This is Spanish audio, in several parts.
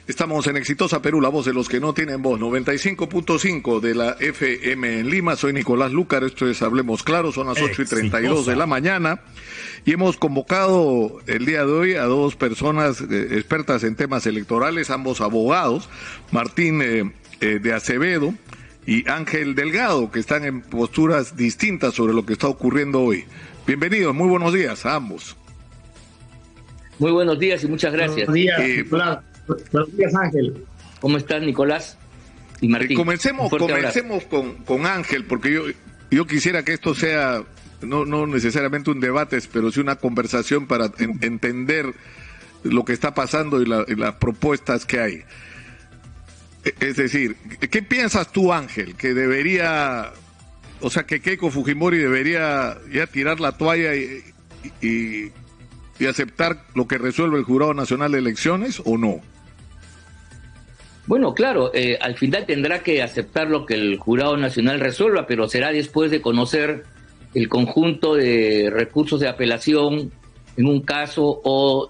Estamos en Exitosa Perú, la voz de los que no tienen voz, 95.5 de la FM en Lima. Soy Nicolás Lúcar, esto es Hablemos Claro, son las 8:32 de la mañana y hemos convocado el día de hoy a dos personas expertas en temas electorales, ambos abogados, Martín de Acevedo y Ángel Delgado, que están en posturas distintas sobre lo que está ocurriendo hoy. Bienvenidos, muy buenos días a ambos. Muy buenos días y muchas gracias. Buenos días, Nicolás. Buenos días, Ángel. ¿Cómo estás, Nicolás y Martín? Comencemos con Ángel, porque yo quisiera que esto sea no necesariamente un debate, pero sí una conversación para entender lo que está pasando y las propuestas que hay. Es decir, ¿qué piensas tú, Ángel, que debería, o sea, que Keiko Fujimori debería ya tirar la toalla y aceptar lo que resuelve el Jurado Nacional de Elecciones o no? Bueno, claro, al final tendrá que aceptar lo que el Jurado Nacional resuelva, pero será después de conocer el conjunto de recursos de apelación en un caso o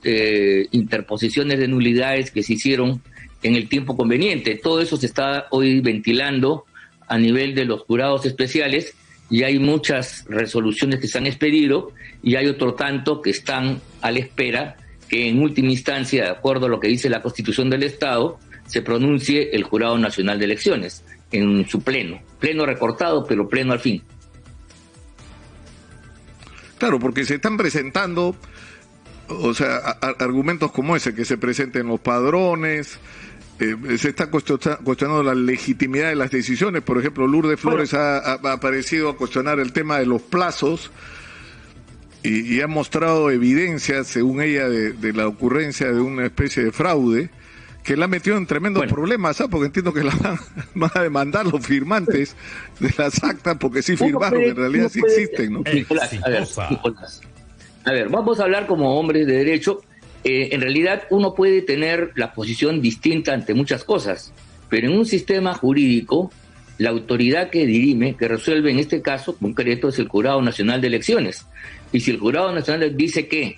interposiciones de nulidades que se hicieron en el tiempo conveniente. Todo eso se está hoy ventilando a nivel de los jurados especiales y hay muchas resoluciones que se han expedido y hay otro tanto que están a la espera que en última instancia, de acuerdo a lo que dice la Constitución del Estado, se pronuncie el Jurado Nacional de Elecciones en su pleno recortado, pero pleno al fin. Claro, porque se están presentando, o sea, argumentos como ese, que se presenten los padrones, se está cuestionando la legitimidad de las decisiones. Por ejemplo, Lourdes Flores ha aparecido a cuestionar el tema de los plazos y ha mostrado evidencias, según ella, de la ocurrencia de una especie de fraude que la ha metido en tremendos problemas, ¿sabes? Porque entiendo que la van a demandar los firmantes de las actas porque sí firmaron, en realidad sí existen, ¿no? Nicolás, a ver, vamos a hablar como hombres de derecho. En realidad uno puede tener la posición distinta ante muchas cosas, pero en un sistema jurídico, la autoridad que dirime, que resuelve en este caso concreto, es el Jurado Nacional de Elecciones. Y si el Jurado Nacional dice que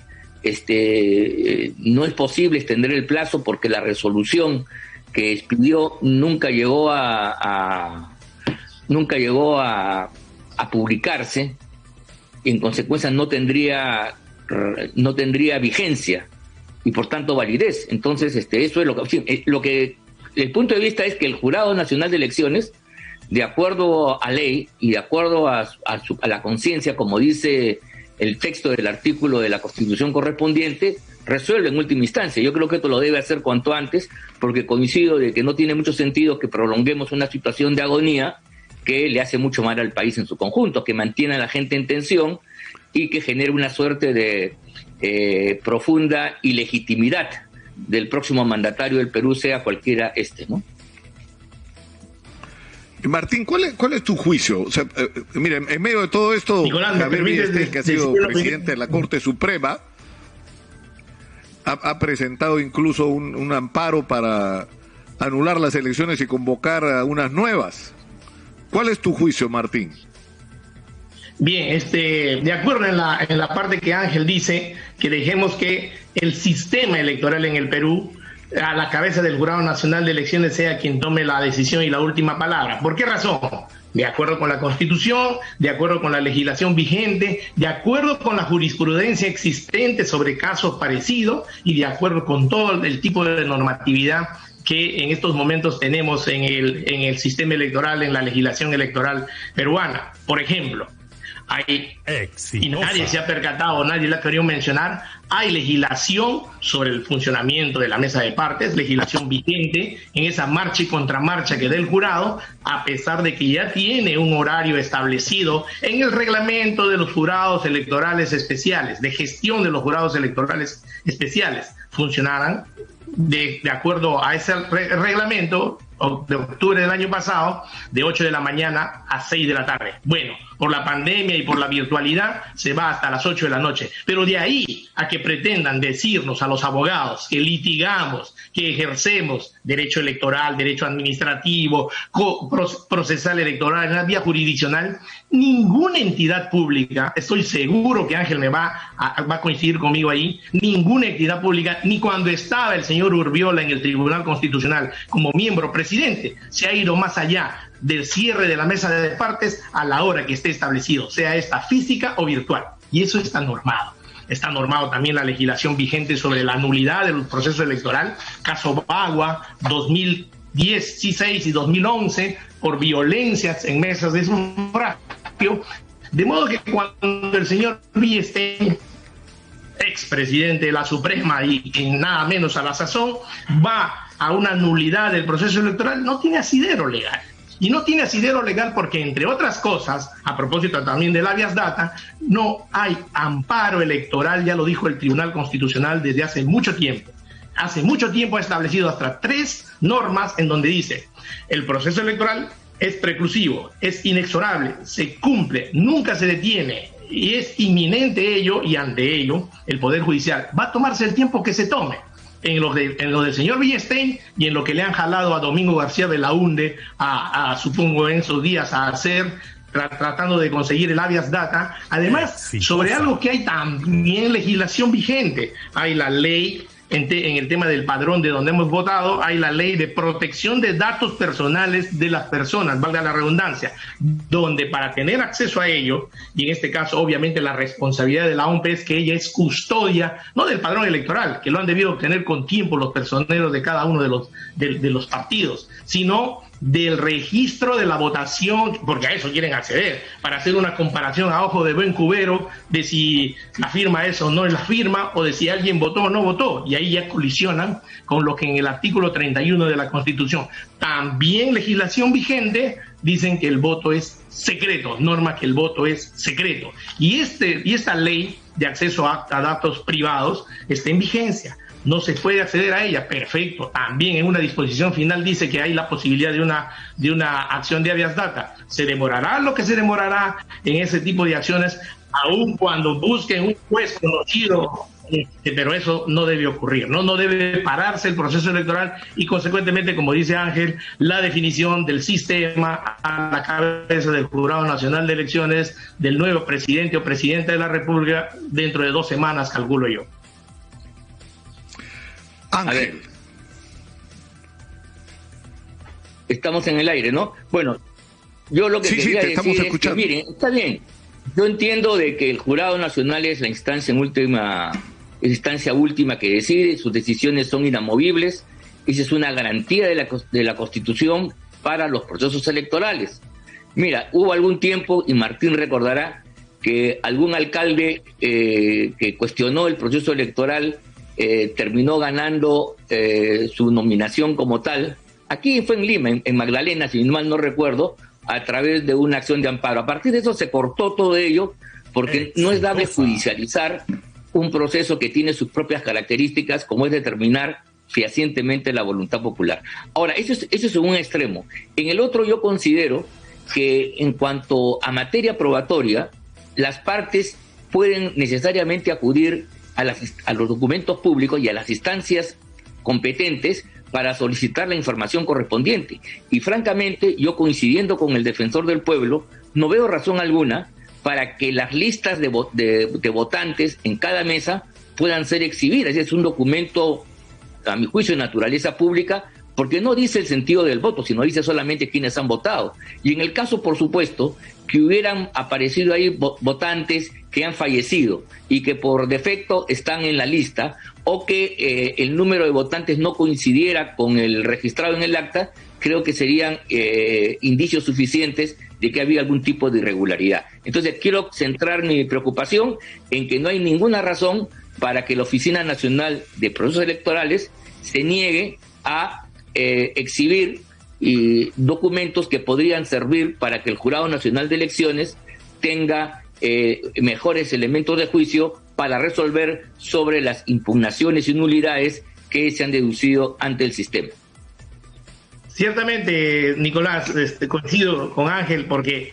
no es posible extender el plazo porque la resolución que expidió nunca llegó a publicarse, y en consecuencia no tendría vigencia y por tanto validez. Entonces eso es lo que el punto de vista es que el Jurado Nacional de Elecciones, de acuerdo a ley y de acuerdo a la conciencia, como dice el texto del artículo de la Constitución correspondiente, resuelve en última instancia. Yo creo que esto lo debe hacer cuanto antes, porque coincido de que no tiene mucho sentido que prolonguemos una situación de agonía que le hace mucho mal al país en su conjunto, que mantiene a la gente en tensión y que genere una suerte de profunda ilegitimidad del próximo mandatario del Perú, sea cualquiera ¿no? Martín, ¿cuál es tu juicio? O sea, mira, en medio de todo esto, Nicolás, Javier Villestel, que ha sido presidente de la Corte Suprema, ha presentado incluso un amparo para anular las elecciones y convocar a unas nuevas. ¿Cuál es tu juicio, Martín? Bien, de acuerdo en la parte que Ángel dice, que dejemos que el sistema electoral en el Perú, a la cabeza del Jurado Nacional de Elecciones, sea quien tome la decisión y la última palabra. ¿Por qué razón? De acuerdo con la Constitución, de acuerdo con la legislación vigente, de acuerdo con la jurisprudencia existente sobre casos parecidos y de acuerdo con todo el tipo de normatividad que en estos momentos tenemos en el sistema electoral, en la legislación electoral peruana. Por ejemplo, y nadie se ha percatado, nadie le ha querido mencionar, hay legislación sobre el funcionamiento de la mesa de partes, legislación vigente en esa marcha y contramarcha que da el jurado, a pesar de que ya tiene un horario establecido en el reglamento de los jurados electorales especiales, de gestión de los jurados electorales especiales. Funcionarán de acuerdo a ese reglamento de octubre del año pasado, de 8 de la mañana a 6 de la tarde. Bueno, por la pandemia y por la virtualidad se va hasta las 8 de la noche. Pero de ahí a que pretendan decirnos a los abogados que litigamos, que ejercemos derecho electoral, derecho administrativo, procesal electoral, en la vía jurisdiccional, Ninguna entidad pública, estoy seguro que Ángel me va a coincidir conmigo ahí, ninguna entidad pública, ni cuando estaba el señor Urbiola en el Tribunal Constitucional como miembro presidente, se ha ido más allá del cierre de la mesa de partes a la hora que esté establecido, sea esta física o virtual. Y eso está normado. Está normado también la legislación vigente sobre la nulidad del proceso electoral, caso Bagua, 2016 y 2011, por violencias en mesas de sufragio, de modo que cuando el señor Villestein, expresidente de la Suprema y nada menos a la sazón, va a una nulidad del proceso electoral, no tiene asidero legal. Y no tiene asidero legal porque, entre otras cosas, a propósito también del habeas data, no hay amparo electoral, ya lo dijo el Tribunal Constitucional desde hace mucho tiempo. Hace mucho tiempo ha establecido hasta 3 normas en donde dice: el proceso electoral es preclusivo, es inexorable, se cumple, nunca se detiene y es inminente ello, y ante ello el Poder Judicial va a tomarse el tiempo que se tome. En lo del señor Villestein y en lo que le han jalado a Domingo García de la UNDE, supongo en esos días, a hacer, tratando de conseguir el habeas data. Además, sobre algo que hay también legislación vigente, hay la ley en el tema del padrón de donde hemos votado, hay la ley de protección de datos personales de las personas, valga la redundancia, donde para tener acceso a ello, y en este caso obviamente la responsabilidad de la OMP es que ella es custodia, no del padrón electoral, que lo han debido obtener con tiempo los personeros de cada uno de los partidos, sino del registro de la votación, porque a eso quieren acceder, para hacer una comparación a ojo de buen cubero de si la firma es o no es la firma, o de si alguien votó o no votó, y ahí ya colisionan con lo que en el artículo 31 de la Constitución, también legislación vigente, dicen que el voto es secreto, norma que el voto es secreto, y esta ley de acceso a datos privados está en vigencia. No se puede acceder a ella, perfecto. También en una disposición final dice que hay la posibilidad de una acción de habeas data. Se demorará lo que se demorará en ese tipo de acciones, aun cuando busquen un juez conocido, pero eso no debe ocurrir, no debe pararse el proceso electoral y, consecuentemente, como dice Ángel, la definición del sistema a la cabeza del Jurado Nacional de Elecciones del nuevo presidente o presidenta de la República dentro de 2 semanas, calculo yo. Ángel. Estamos en el aire, ¿no? Bueno, yo lo que quería decir es que, miren, está bien, yo entiendo de que el Jurado Nacional es la instancia última que decide, sus decisiones son inamovibles, esa es una garantía de la Constitución para los procesos electorales. Mira, hubo algún tiempo, y Martín recordará, que algún alcalde que cuestionó el proceso electoral terminó ganando su nominación como tal. Aquí fue en Lima, en Magdalena, si mal no recuerdo, a través de una acción de amparo. A partir de eso se cortó todo ello, porque no es dable judicializar un proceso que tiene sus propias características, como es determinar fehacientemente la voluntad popular. Ahora, eso es un extremo. En el otro, yo considero que en cuanto a materia probatoria, las partes pueden necesariamente acudir a los documentos públicos y a las instancias competentes para solicitar la información correspondiente. Y francamente, yo, coincidiendo con el defensor del pueblo, no veo razón alguna para que las listas de votantes en cada mesa puedan ser exhibidas. Es un documento, a mi juicio, de naturaleza pública, porque no dice el sentido del voto, sino dice solamente quiénes han votado. Y en el caso, por supuesto, que hubieran aparecido ahí votantes que han fallecido y que por defecto están en la lista, o que el número de votantes no coincidiera con el registrado en el acta, creo que serían indicios suficientes de que había algún tipo de irregularidad. Entonces, quiero centrar mi preocupación en que no hay ninguna razón para que la Oficina Nacional de Procesos Electorales se niegue a exhibir documentos que podrían servir para que el Jurado Nacional de Elecciones tenga mejores elementos de juicio para resolver sobre las impugnaciones y nulidades que se han deducido ante el sistema. Ciertamente, Nicolás, coincido con Ángel, porque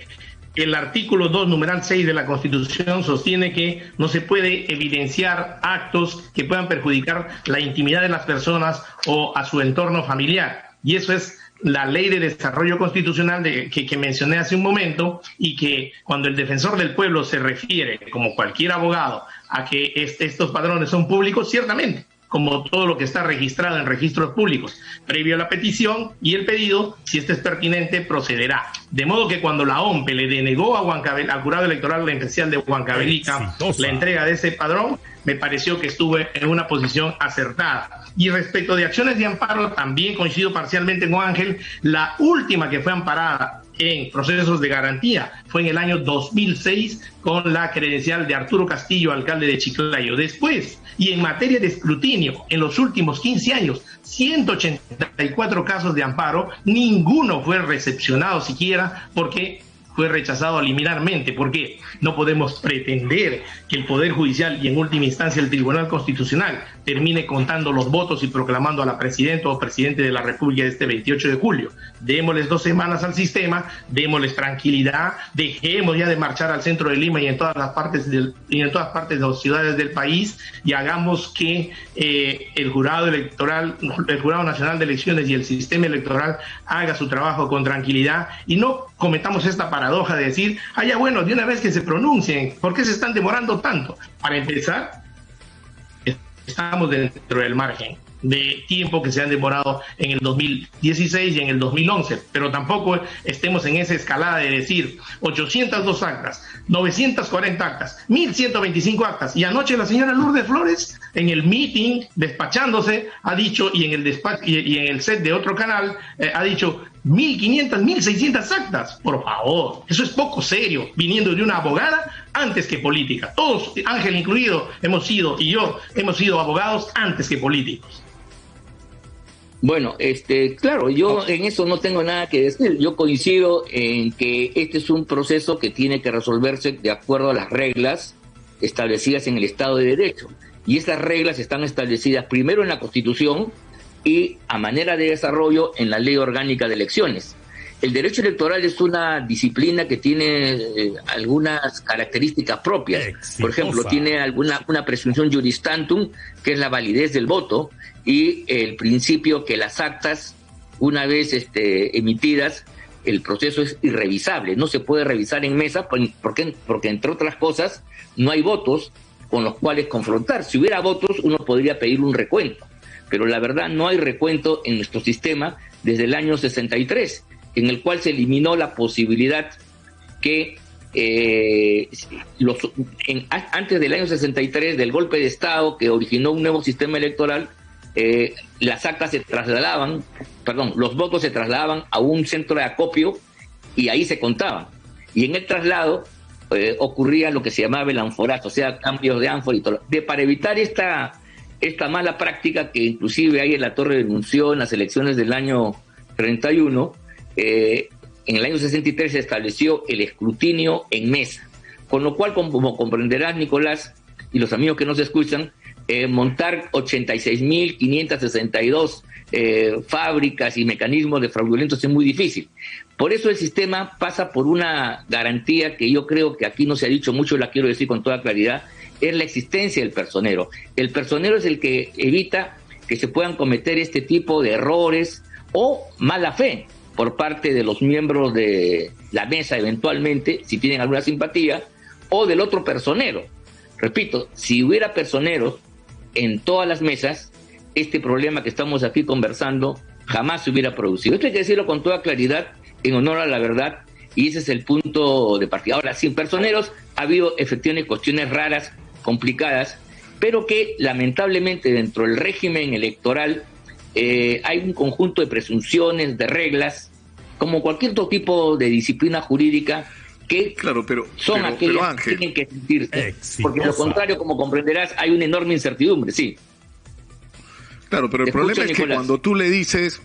el artículo 2, numeral 6 de la Constitución sostiene que no se puede evidenciar actos que puedan perjudicar la intimidad de las personas o a su entorno familiar. Y eso es la ley de desarrollo constitucional que mencioné hace un momento, y que cuando el defensor del pueblo se refiere, como cualquier abogado, a que estos padrones son públicos, ciertamente, como todo lo que está registrado en registros públicos, previo a la petición y el pedido, si este es pertinente, procederá. De modo que cuando la OMPE le denegó al Jurado Electoral Especial de Huancavelica la entrega de ese padrón, me pareció que estuve en una posición acertada. Y respecto de acciones de amparo, también coincido parcialmente con Ángel. La última que fue amparada en procesos de garantía fue en el año 2006 con la credencial de Arturo Castillo, alcalde de Chiclayo. Después, y en materia de escrutinio, en los últimos 15 años, 184 casos de amparo, ninguno fue recepcionado siquiera porque fue rechazado liminarmente, porque no podemos pretender que el Poder Judicial y en última instancia el Tribunal Constitucional termine contando los votos y proclamando a la presidenta o presidente de la República este 28 de julio. Démosles 2 semanas al sistema, démosles tranquilidad, dejemos ya de marchar al centro de Lima y en todas las partes de las ciudades del país, y hagamos que el Jurado Nacional de Elecciones y el sistema electoral haga su trabajo con tranquilidad, y no cometamos esta paradoja de decir, ya bueno, de una vez que se pronuncien, ¿por qué se están demorando tanto? Para empezar, estamos dentro del margen de tiempo que se han demorado en el 2016 y en el 2011, pero tampoco estemos en esa escalada de decir 802 actas, 940 actas, 1125 actas, y anoche la señora Lourdes Flores en el meeting despachándose ha dicho, y en el despacho y en el set de otro canal ha dicho 1.500, 1.600 actas. Por favor, eso es poco serio, viniendo de una abogada antes que política. Todos, Ángel incluido, hemos sido abogados antes que políticos. Bueno, claro, yo en eso no tengo nada que decir. Yo coincido en que este es un proceso que tiene que resolverse de acuerdo a las reglas establecidas en el Estado de Derecho. Y esas reglas están establecidas primero en la Constitución y a manera de desarrollo en la Ley Orgánica de Elecciones. El derecho electoral es una disciplina que tiene algunas características propias. Exitosa. Por ejemplo, tiene una presunción juris tantum, que es la validez del voto, y el principio que las actas, una vez emitidas, el proceso es irrevisable. No se puede revisar en mesa porque entre otras cosas, no hay votos con los cuales confrontar. Si hubiera votos, uno podría pedir un recuento. Pero la verdad no hay recuento en nuestro sistema desde el año 63, en el cual se eliminó la posibilidad que antes del año 63, del golpe de Estado que originó un nuevo sistema electoral, las actas los votos se trasladaban a un centro de acopio y ahí se contaban. Y en el traslado ocurría lo que se llamaba el anforazo, o sea, cambios de ánfora y todo. Para evitar esta mala práctica que inclusive ahí en la Torre denunció en las elecciones del año 31, en el año 63 se estableció el escrutinio en mesa, con lo cual, como comprenderás, Nicolás, y los amigos que nos escuchan, montar 86.562 fábricas y mecanismos de fraudulentos es muy difícil. Por eso el sistema pasa por una garantía que yo creo que aquí no se ha dicho mucho, la quiero decir con toda claridad, es la existencia del personero. El personero es el que evita que se puedan cometer este tipo de errores o mala fe por parte de los miembros de la mesa, eventualmente, si tienen alguna simpatía, o del otro personero. Repito, si hubiera personeros en todas las mesas, este problema que estamos aquí conversando jamás se hubiera producido. Esto hay que decirlo con toda claridad, en honor a la verdad, y ese es el punto de partida. Ahora, sin personeros ha habido efectivamente cuestiones raras, complicadas, pero que lamentablemente dentro del régimen electoral hay un conjunto de presunciones, de reglas, como cualquier otro tipo de disciplina jurídica, que son aquellas que tienen que sentirse, porque de lo contrario, como comprenderás, hay una enorme incertidumbre, sí. Claro, pero el problema es que cuando tú le dices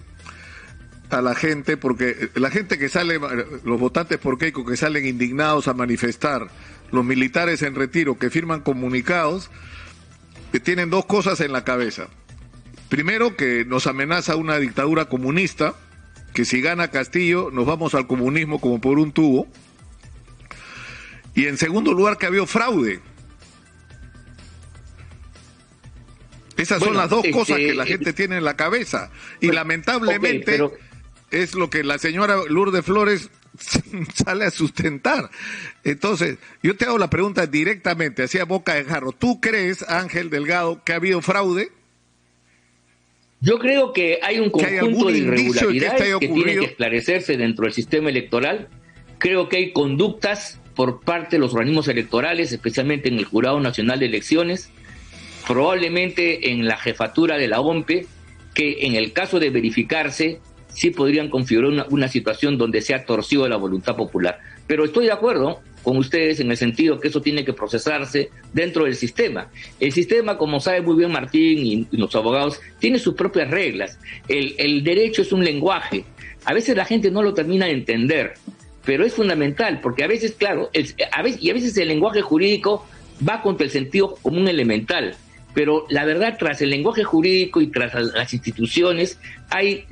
a la gente, porque la gente que sale, los votantes por Keiko que salen indignados a manifestar, los militares en retiro que firman comunicados, que tienen dos cosas en la cabeza. Primero, que nos amenaza una dictadura comunista, que si gana Castillo nos vamos al comunismo como por un tubo. Y en segundo lugar, que había fraude. Esas son las dos cosas que la gente tiene en la cabeza. Y lamentablemente, es lo que la señora Lourdes Flores sale a sustentar. Entonces, yo te hago la pregunta directamente, hacia boca de jarro. ¿Tú crees, Ángel Delgado, que ha habido fraude? Yo creo que hay un conjunto de irregularidades que tienen que esclarecerse dentro del sistema electoral. Creo que hay conductas por parte de los organismos electorales, especialmente en el Jurado Nacional de Elecciones, probablemente en la jefatura de la OMPE, que en el caso de verificarse, sí podrían configurar una situación donde se ha torcido la voluntad popular. Pero estoy de acuerdo con ustedes en el sentido que eso tiene que procesarse dentro del sistema. El sistema, como sabe muy bien Martín y los abogados, tiene sus propias reglas. El derecho es un lenguaje. A veces la gente no lo termina de entender, pero es fundamental, porque a veces, claro, a veces el lenguaje jurídico va contra el sentido común elemental. Pero la verdad, tras el lenguaje jurídico y tras las instituciones, hay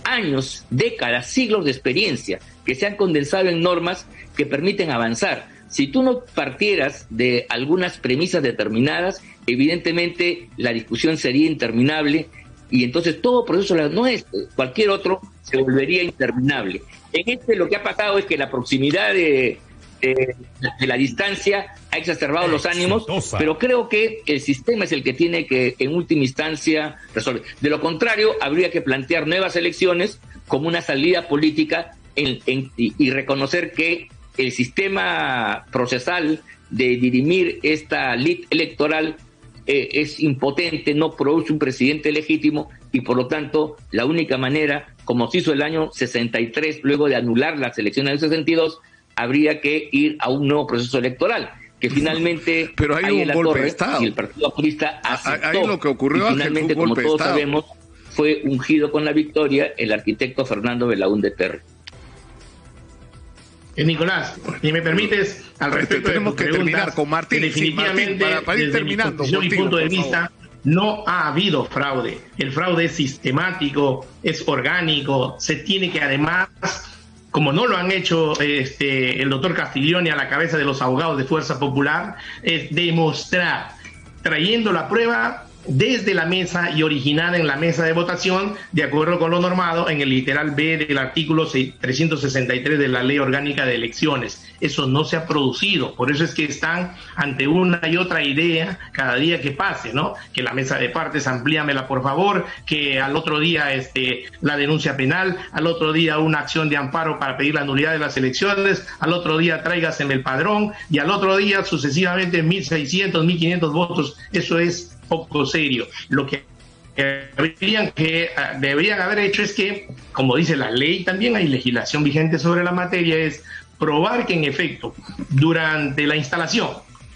años, décadas, siglos de experiencia que se han condensado en normas que permiten avanzar. Si tú no partieras de algunas premisas determinadas, evidentemente la discusión sería interminable y entonces todo proceso, no es cualquier otro, se volvería interminable. En lo que ha pasado es que la proximidad de la distancia ha exacerbado los ánimos, pero creo que el sistema es el que tiene que, en última instancia, resolver. De lo contrario, habría que plantear nuevas elecciones como una salida política y reconocer que el sistema procesal de dirimir esta lid electoral es impotente, no produce un presidente legítimo y por lo tanto la única manera, como se hizo el año 63, luego de anular las elecciones del 62, habría que ir a un nuevo proceso electoral, que finalmente pero hay un golpe de Estado. Y el Partido Aprista aceptó. Ahí lo que ocurrió, y finalmente, como todos sabemos, fue ungido con la victoria el arquitecto Fernando Belaúnde Terry. Nicolás, si me permites, al respecto tenemos que terminar con Martín. Definitivamente, Martín, para ir terminando, mi punto de vista, no ha habido fraude. El fraude es sistemático, es orgánico, se tiene que además, como no lo han hecho el doctor Castiglioni a la cabeza de los abogados de Fuerza Popular, es demostrar, trayendo la prueba desde la mesa y originada en la mesa de votación, de acuerdo con lo normado en el literal B del artículo 363 de la Ley Orgánica de Elecciones. Eso no se ha producido, por eso es que están ante una y otra idea cada día que pase, ¿no? Que la mesa de partes amplíamela por favor, que al otro día la denuncia penal, al otro día una acción de amparo para pedir la nulidad de las elecciones, al otro día tráigaseme el padrón y al otro día sucesivamente 1.600, 1.500 votos. Eso es poco serio. Lo que deberían haber hecho es que, como dice la ley, también hay legislación vigente sobre la materia, es probar que en efecto durante la instalación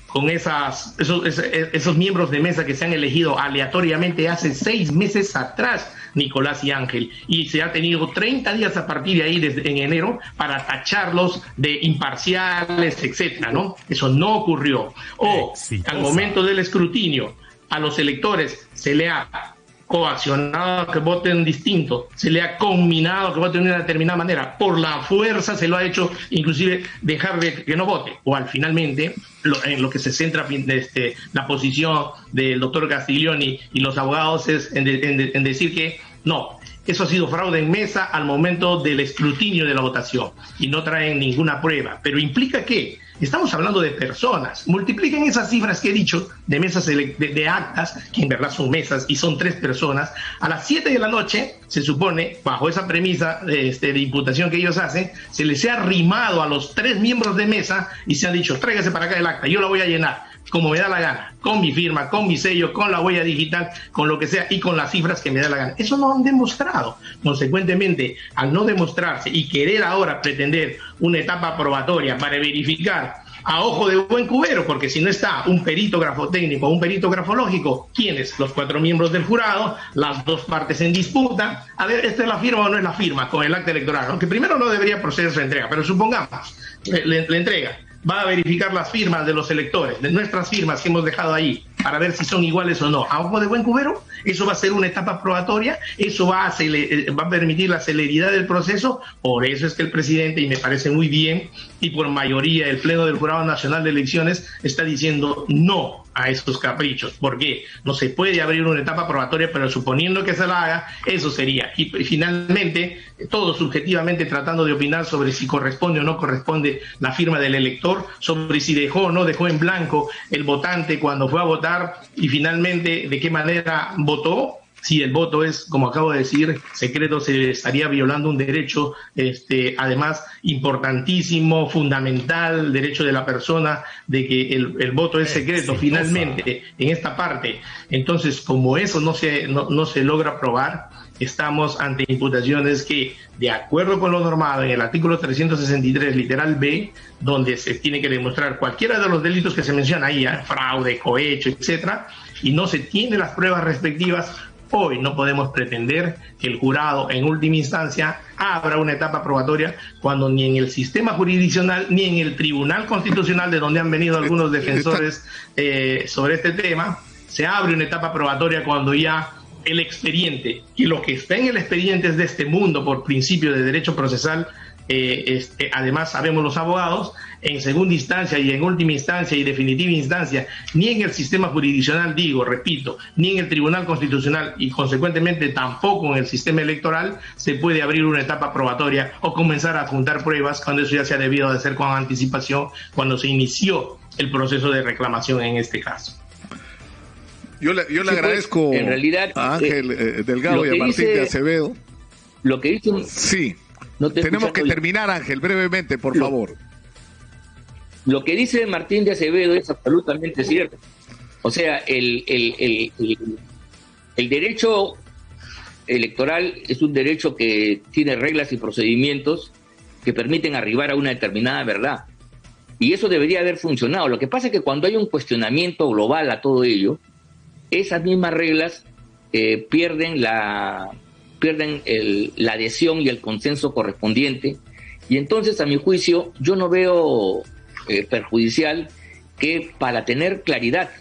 con esos miembros de mesa que se han elegido aleatoriamente hace 6 meses atrás, Nicolás y Ángel, y se ha tenido 30 días a partir de ahí, desde en enero, para tacharlos de imparciales, etcétera, ¿no? Eso no ocurrió. O al momento del escrutinio a los electores se le ha coaccionado a que voten distinto, se le ha conminado a que voten de una determinada manera, por la fuerza se lo ha hecho inclusive dejar de que no vote, o al finalmente en lo que se centra la posición del doctor Castiglioni y los abogados es en decir que no, eso ha sido fraude en mesa al momento del escrutinio de la votación y no traen ninguna prueba, pero implica que estamos hablando de personas. Multipliquen esas cifras que he dicho de mesas de actas, que en verdad son mesas y son 3 personas. A las 7 de la noche, se supone, bajo esa premisa de imputación que ellos hacen, se les ha arrimado a los 3 miembros de mesa y se han dicho, tráigase para acá el acta, yo la voy a llenar como me da la gana, con mi firma, con mi sello, con la huella digital, con lo que sea y con las cifras que me da la gana. Eso no han demostrado. Consecuentemente, al no demostrarse y querer ahora pretender una etapa probatoria para verificar a ojo de buen cubero, porque si no está un perito grafotécnico o un perito grafológico, ¿quiénes? Los 4 miembros del jurado, las 2 partes en disputa. A ver, ¿esta es la firma o no es la firma con el acta electoral? Aunque primero no debería proceder su entrega, pero supongamos, le entrega. Va a verificar las firmas de los electores, de nuestras firmas que hemos dejado ahí, para ver si son iguales o no. A ojo de buen cubero, eso va a ser una etapa probatoria, eso va a permitir la celeridad del proceso. Por eso es que el presidente, y me parece muy bien, y por mayoría el Pleno del Jurado Nacional de Elecciones está diciendo no. a esos caprichos. Porque no se puede abrir una etapa probatoria, pero suponiendo que se la haga, eso sería. Y finalmente, todos subjetivamente tratando de opinar sobre si corresponde o no corresponde la firma del elector, sobre si dejó o no dejó en blanco el votante cuando fue a votar, y finalmente de qué manera votó. Si el voto es, como acabo de decir, secreto, se estaría violando un derecho, además importantísimo, fundamental, derecho de la persona, de que el voto es secreto, finalmente, en esta parte. Entonces, como eso no se logra probar, estamos ante imputaciones que, de acuerdo con lo normado en el artículo 363, literal B, donde se tiene que demostrar cualquiera de los delitos que se menciona ahí, fraude, cohecho, etcétera, y no se tienen las pruebas respectivas. Hoy no podemos pretender que el jurado, en última instancia, abra una etapa probatoria cuando ni en el sistema jurisdiccional ni en el Tribunal Constitucional, de donde han venido algunos defensores sobre este tema, se abre una etapa probatoria cuando ya el expediente, y lo que está en el expediente es de este mundo por principio de derecho procesal. Además sabemos los abogados, en segunda instancia y en última instancia y definitiva instancia, ni en el sistema jurisdiccional, repito, ni en el Tribunal Constitucional y consecuentemente tampoco en el sistema electoral se puede abrir una etapa probatoria o comenzar a juntar pruebas cuando eso ya se ha debido de hacer con anticipación cuando se inició el proceso de reclamación en este caso. Yo le agradezco, en realidad, a Ángel Delgado y a Martín de Acevedo. Lo que dicen... Sí. Tenemos que terminar, Ángel, brevemente, por favor. Lo que dice Martín de Acevedo es absolutamente cierto. O sea, el derecho electoral es un derecho que tiene reglas y procedimientos que permiten arribar a una determinada verdad. Y eso debería haber funcionado. Lo que pasa es que cuando hay un cuestionamiento global a todo ello, esas mismas reglas pierden la adhesión y el consenso correspondiente, y entonces, a mi juicio, yo no veo perjudicial que, para tener claridad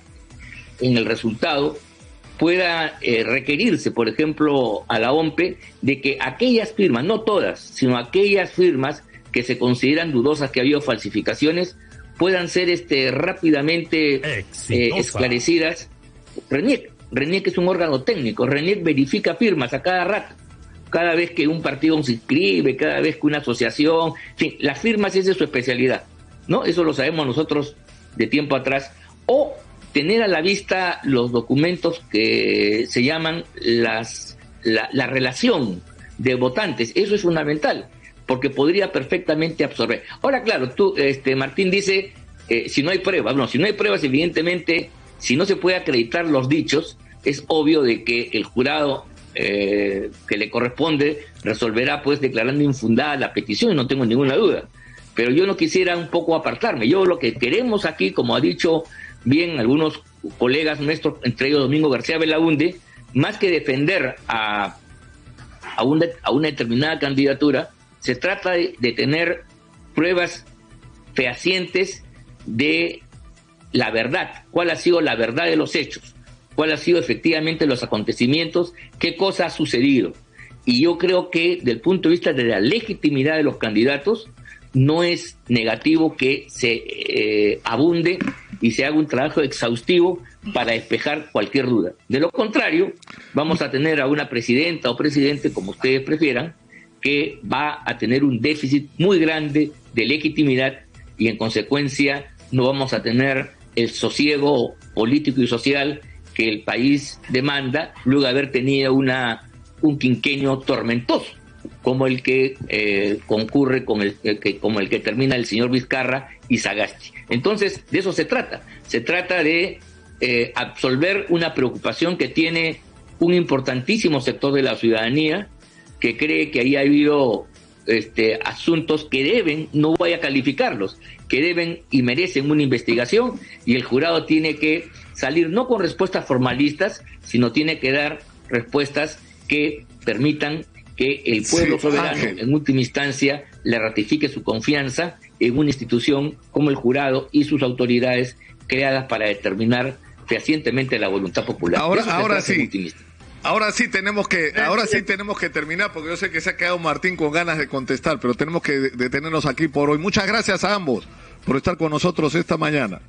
en el resultado, pueda requerirse, por ejemplo, a la OMPE, de que aquellas firmas, no todas, sino aquellas firmas que se consideran dudosas, que ha habido falsificaciones, puedan ser rápidamente esclarecidas. RENIEC es un órgano técnico. RENIEC verifica firmas a cada rato, cada vez que un partido se inscribe, cada vez que una asociación, en fin, las firmas, esa es su especialidad, ¿no? Eso lo sabemos nosotros de tiempo atrás. O tener a la vista los documentos que se llaman la relación de votantes. Eso es fundamental, porque podría perfectamente absorber. Ahora, claro, tú, Martín dice, si no hay pruebas. No, si no hay pruebas, evidentemente, si no se puede acreditar los dichos, es obvio de que el jurado que le corresponde resolverá, pues, declarando infundada la petición, y no tengo ninguna duda. Pero yo no quisiera un poco apartarme. Yo lo que queremos aquí, como ha dicho bien algunos colegas nuestros, entre ellos Domingo García Belaúnde, más que defender a una determinada candidatura, se trata de tener pruebas fehacientes de la verdad, cuál ha sido la verdad de los hechos, cuál ha sido efectivamente los acontecimientos, qué cosa ha sucedido. Y yo creo que, del punto de vista de la legitimidad de los candidatos, no es negativo que se abunde y se haga un trabajo exhaustivo para despejar cualquier duda. De lo contrario, vamos a tener a una presidenta o presidente, como ustedes prefieran, que va a tener un déficit muy grande de legitimidad, y en consecuencia no vamos a tener el sosiego político y social que el país demanda, luego de haber tenido un quinquenio tormentoso, como el que concurre como el que termina el señor Vizcarra y Sagasti. Entonces, de eso se trata de absolver una preocupación que tiene un importantísimo sector de la ciudadanía, que cree que ahí ha habido asuntos que deben, no voy a calificarlos, que deben y merecen una investigación, y el jurado tiene que salir no con respuestas formalistas, sino tiene que dar respuestas que permitan que el pueblo soberano, en última instancia, le ratifique su confianza en una institución como el jurado y sus autoridades creadas para determinar fehacientemente la voluntad popular. Ahora sí tenemos que terminar, porque yo sé que se ha quedado Martín con ganas de contestar, pero tenemos que detenernos aquí por hoy. Muchas gracias a ambos por estar con nosotros esta mañana.